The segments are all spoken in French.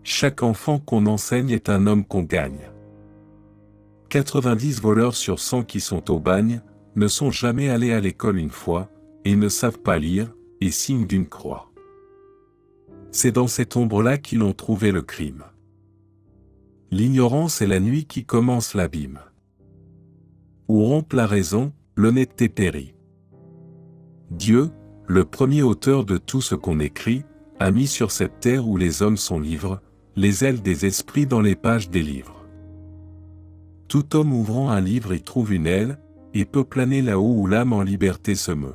Chaque enfant qu'on enseigne est un homme qu'on gagne. 90 voleurs sur 100 qui sont au bagne, ne sont jamais allés à l'école une fois, et ne savent pas lire, et signent d'une croix. C'est dans cette ombre-là qu'ils ont trouvé le crime. L'ignorance est la nuit qui commence l'abîme. Où rompt la raison, l'honnêteté périt. Dieu, le premier auteur de tout ce qu'on écrit, a mis sur cette terre où les hommes sont libres, les ailes des esprits dans les pages des livres. Tout homme ouvrant un livre y trouve une aile, et peut planer là-haut où l'âme en liberté se meut.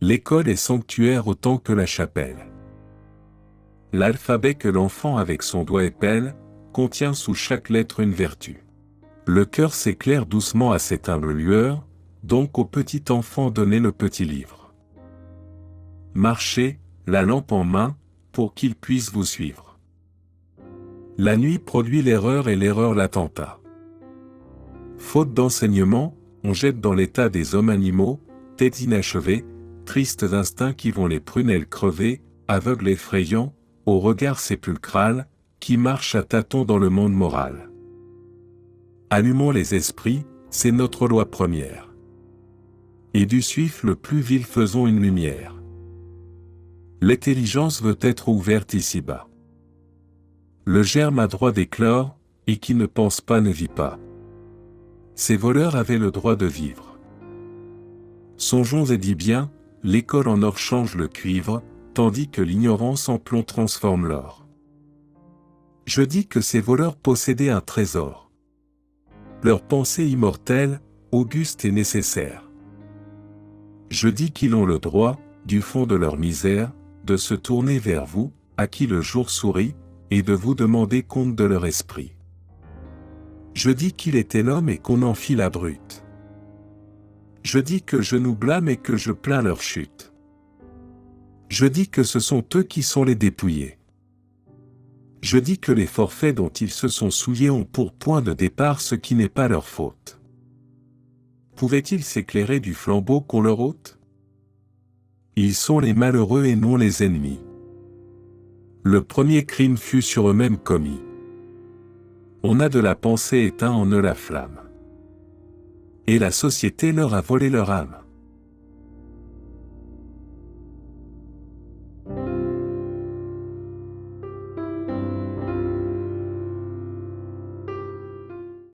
L'école est sanctuaire autant que la chapelle. L'alphabet que l'enfant avec son doigt épelle, contient sous chaque lettre une vertu. Le cœur s'éclaire doucement à cette humble lueur, donc au petit enfant donnez le petit livre. Marchez, la lampe en main, pour qu'il puisse vous suivre. La nuit produit l'erreur et l'erreur l'attentat. Faute d'enseignement, on jette dans l'état des hommes animaux, têtes inachevées, tristes instincts qui vont les prunelles crever, aveugles effrayants, au regard sépulcral, qui marchent à tâtons dans le monde moral. Allumons les esprits, c'est notre loi première. Et du suif le plus vil faisons une lumière. L'intelligence veut être ouverte ici-bas. Le germe a droit d'éclore, et qui ne pense pas ne vit pas. Ces voleurs avaient le droit de vivre. Songeons et dis bien, l'école en or change le cuivre, tandis que l'ignorance en plomb transforme l'or. Je dis que ces voleurs possédaient un trésor. Leur pensée immortelle, auguste et nécessaire. Je dis qu'ils ont le droit, du fond de leur misère, de se tourner vers vous, à qui le jour sourit, et de vous demander compte de leur esprit. Je dis qu'il était l'homme et qu'on en fit la brute. Je dis que je nous blâme et que je plains leur chute. Je dis que ce sont eux qui sont les dépouillés. Je dis que les forfaits dont ils se sont souillés ont pour point de départ ce qui n'est pas leur faute. Pouvaient-ils s'éclairer du flambeau qu'on leur ôte? Ils sont les malheureux et non les ennemis. Le premier crime fut sur eux-mêmes commis. On a de la pensée éteint en eux la flamme. Et la société leur a volé leur âme.